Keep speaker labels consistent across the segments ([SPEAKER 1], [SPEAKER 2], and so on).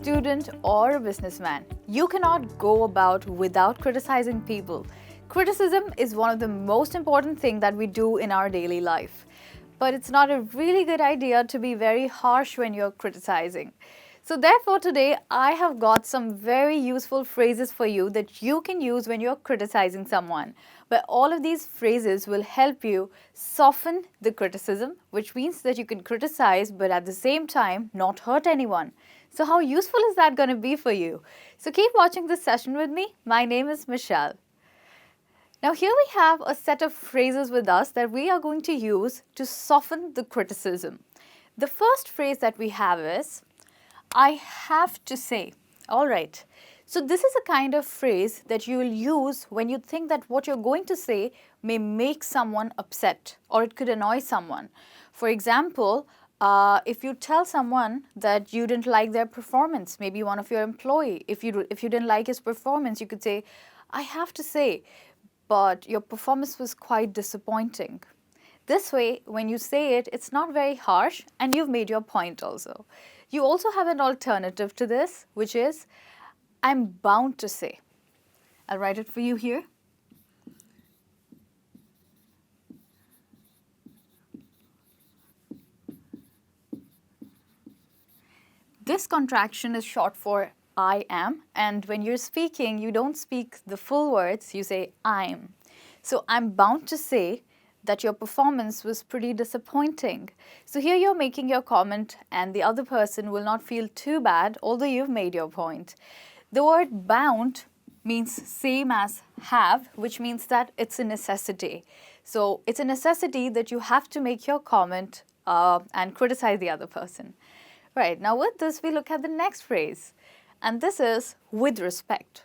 [SPEAKER 1] student, or a businessman, you cannot go about without criticizing people. Criticism is one of the most important things that we do in our daily life. But it's not a really good idea to be very harsh when you're criticizing. So therefore today I have got some very useful phrases for you that you can use when you're criticizing someone. But all of these phrases will help you soften the criticism, which means that you can criticize but at the same time not hurt anyone. So how useful is that going to be for you? So keep watching this session with me. My name is Michelle. Now here we have a set of phrases with us that we are going to use to soften the criticism. The first phrase that we have is, I have to say. All right. So this is a kind of phrase that you will use when you think that what you're going to say may make someone upset or it could annoy someone. For example, if you tell someone that you didn't like their performance, maybe one of your employee, if you didn't like his performance, you could say, I have to say, but your performance was quite disappointing. This way, when you say it, it's not very harsh and you've made your point also. You also have an alternative to this, which is, I'm bound to say. I'll write it for you here. This contraction is short for I am, and when you're speaking, you don't speak the full words, you say I'm. So I'm bound to say that your performance was pretty disappointing. So here you're making your comment and the other person will not feel too bad, although you've made your point. The word bound means same as have, which means that it's a necessity. So it's a necessity that you have to make your comment and criticize the other person. Right, now with this we look at the next phrase, and this is with respect.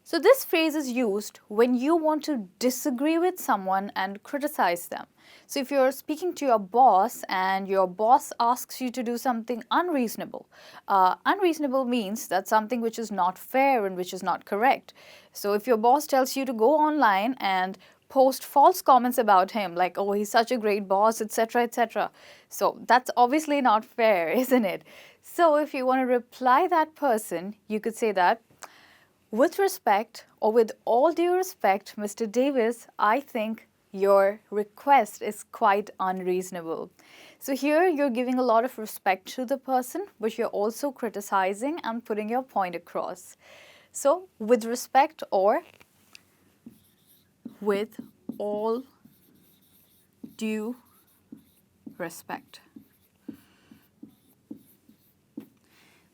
[SPEAKER 1] So this phrase is used when you want to disagree with someone and criticize them. So if you're speaking to your boss and your boss asks you to do something unreasonable, unreasonable means that something which is not fair and which is not correct. So if your boss tells you to go online and post false comments about him, like, oh, he's such a great boss, etc., etc. So that's obviously not fair, isn't it? So if you want to reply that person, you could say that, with respect, or with all due respect, Mr. Davis, I think your request is quite unreasonable. So here you're giving a lot of respect to the person, but you're also criticizing and putting your point across. So with respect or with all due respect.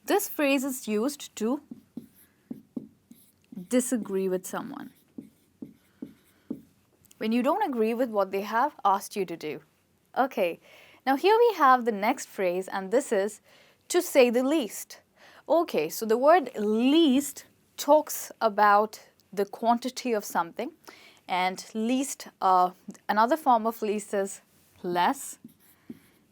[SPEAKER 1] This phrase is used to disagree with someone when you don't agree with what they have asked you to do. Okay, now here we have the next phrase, and this is to say the least. Okay, so the word least talks about the quantity of something, and least, another form of least is less.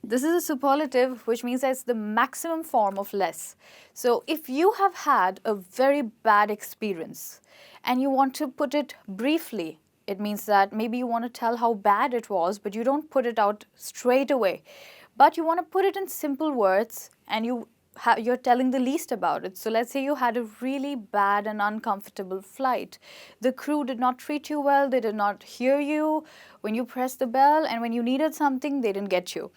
[SPEAKER 1] This is a superlative, which means that it's the maximum form of less. So if you have had a very bad experience and you want to put it briefly, it means that maybe you want to tell how bad it was, but you don't put it out straight away. But you want to put it in simple words and you're telling the least about it. So let's say you had a really bad and uncomfortable flight. The crew did not treat you well, they did not hear you when you pressed the bell, and when you needed something, they didn't get you.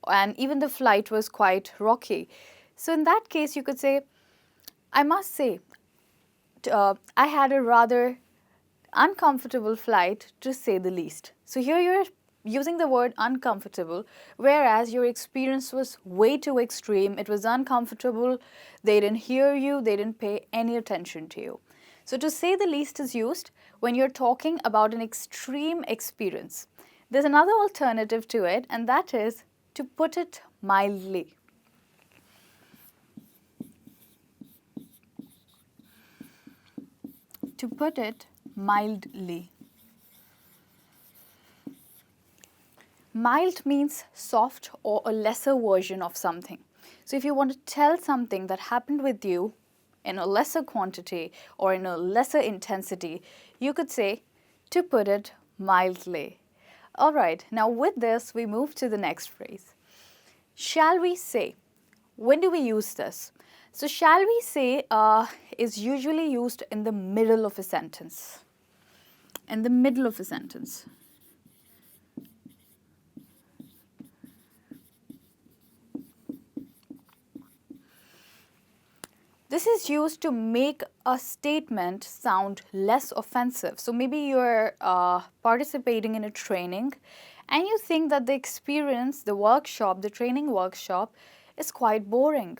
[SPEAKER 1] And even the flight was quite rocky. So in that case, you could say, I must say, I had a rather uncomfortable flight, to say the least. So here you're using the word uncomfortable, whereas your experience was way too extreme. It was uncomfortable, they didn't hear you, they didn't pay any attention to you. So to say the least is used when you're talking about an extreme experience. There's another alternative to it, and that is to put it mildly. To put it mildly. Mild means soft or a lesser version of something. So if you want to tell something that happened with you in a lesser quantity or in a lesser intensity, you could say, to put it mildly. All right, now with this, we move to the next phrase. Shall we say? When do we use this? So shall we say is usually used in the middle of a sentence. In the middle of a sentence. This is used to make a statement sound less offensive. So maybe you're participating in a training and you think that the experience, the workshop, the training workshop is quite boring.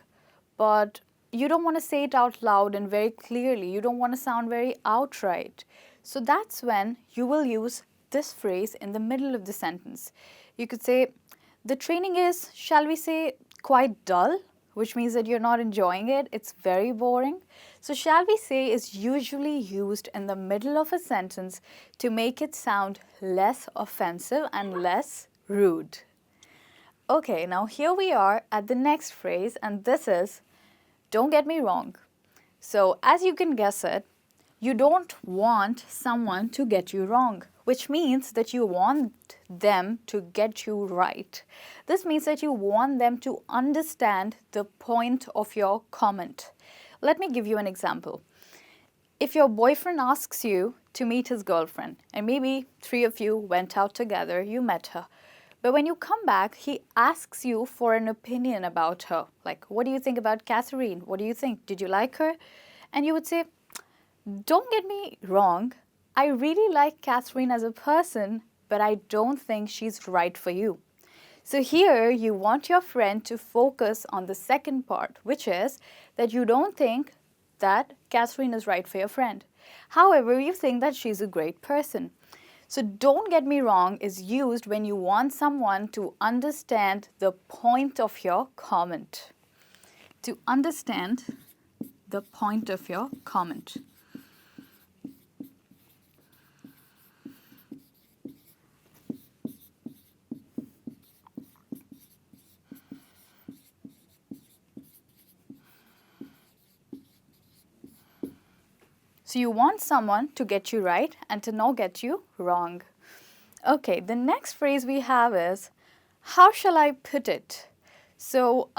[SPEAKER 1] But you don't want to say it out loud and very clearly. You don't want to sound very outright. So that's when you will use this phrase in the middle of the sentence. You could say, the training is, shall we say, quite dull, which means that you're not enjoying it. It's very boring. So shall we say is usually used in the middle of a sentence to make it sound less offensive and less rude. Okay, now here we are at the next phrase, and this is, don't get me wrong. So as you can guess it, you don't want someone to get you wrong, which means that you want them to get you right. This means that you want them to understand the point of your comment. Let me give you an example. If your boyfriend asks you to meet his girlfriend, and maybe three of you went out together, you met her, but when you come back, he asks you for an opinion about her. Like, what do you think about Catherine? What do you think? Did you like her? And you would say, don't get me wrong, I really like Catherine as a person, but I don't think she's right for you. So here you want your friend to focus on the second part, which is that you don't think that Catherine is right for your friend. However, you think that she's a great person. So don't get me wrong is used when you want someone to understand the point of your comment. To understand the point of your comment. So you want someone to get you right and to not get you wrong. Okay, the next phrase we have is, how shall I put it? So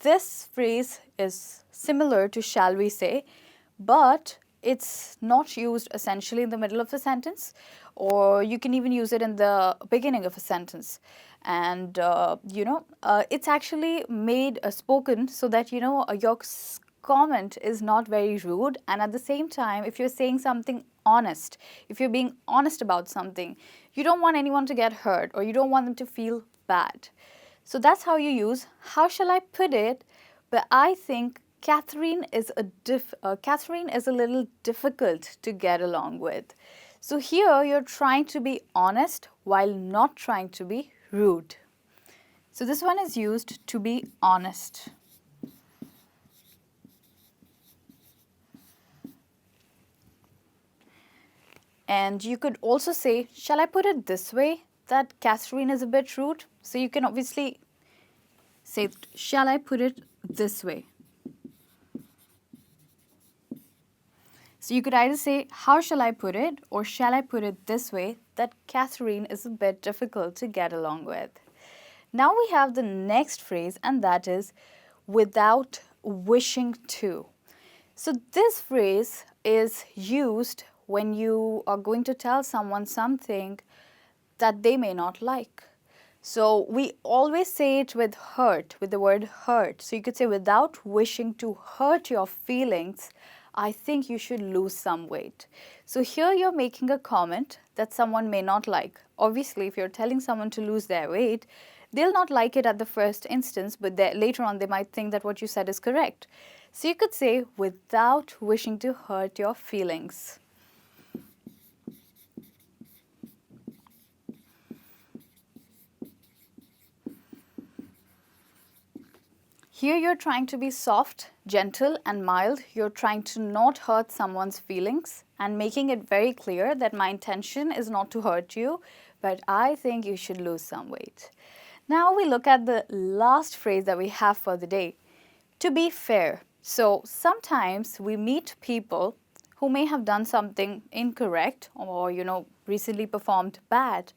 [SPEAKER 1] this phrase is similar to shall we say, but it's not used essentially in the middle of a sentence, or you can even use it in the beginning of a sentence. And it's actually made spoken so that your comment is not very rude, and at the same time, if you're saying something honest, if you're being honest about something, you don't want anyone to get hurt or you don't want them to feel bad. So that's how you use, how shall I put it? But I think Catherine is a little difficult to get along with. So here you're trying to be honest while not trying to be rude. So this one is used to be honest. And you could also say, shall I put it this way, that Catherine is a bit rude? So you can obviously say, shall I put it this way? So you could either say, how shall I put it, or shall I put it this way, that Catherine is a bit difficult to get along with. Now we have the next phrase, and that is, without wishing to. So this phrase is used when you are going to tell someone something that they may not like. So we always say it with hurt, with the word hurt. So you could say, without wishing to hurt your feelings, I think you should lose some weight. So here you're making a comment that someone may not like. Obviously, if you're telling someone to lose their weight, they'll not like it at the first instance, but later on they might think that what you said is correct. So you could say, without wishing to hurt your feelings. Here you're trying to be soft, gentle and mild. You're trying to not hurt someone's feelings and making it very clear that my intention is not to hurt you, but I think you should lose some weight. Now we look at the last phrase that we have for the day, to be fair. So sometimes we meet people who may have done something incorrect or, recently performed bad,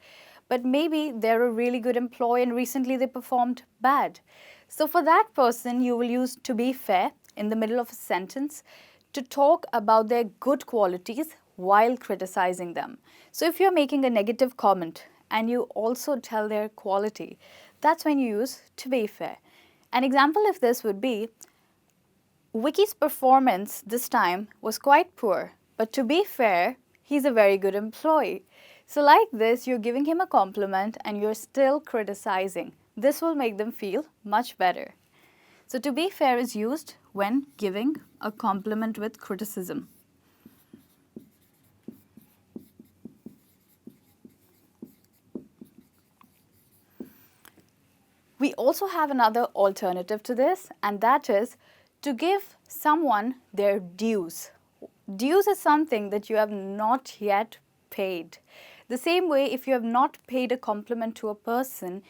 [SPEAKER 1] but maybe they're a really good employee and recently they performed bad. So for that person, you will use to be fair in the middle of a sentence to talk about their good qualities while criticizing them. So if you're making a negative comment and you also tell their quality, that's when you use to be fair. An example of this would be, Vicky's performance this time was quite poor, but to be fair, he's a very good employee. So like this, you're giving him a compliment and you're still criticizing. This will make them feel much better. So to be fair is used when giving a compliment with criticism. We also have another alternative to this, and that is to give someone their dues. Dues is something that you have not yet paid. The same way, if you have not paid a compliment to a person,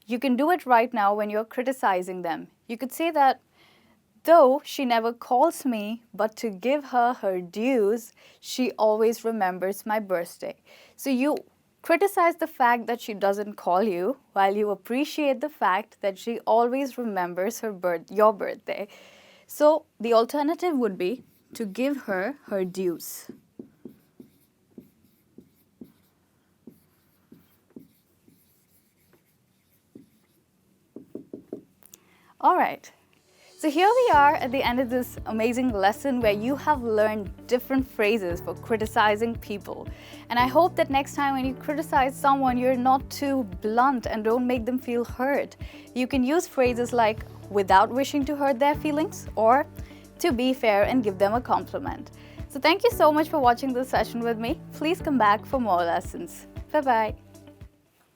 [SPEAKER 1] you can do it right now when you're criticizing them. You could say that, though she never calls me, but to give her her dues, she always remembers my birthday. So you criticize the fact that she doesn't call you, while you appreciate the fact that she always remembers your birthday. So the alternative would be to give her her dues. All right. So here we are at the end of this amazing lesson where you have learned different phrases for criticizing people. And I hope that next time when you criticize someone, you're not too blunt and don't make them feel hurt. You can use phrases like without wishing to hurt their feelings or to be fair and give them a compliment. So thank you so much for watching this session with me. Please come back for more lessons. Bye-bye.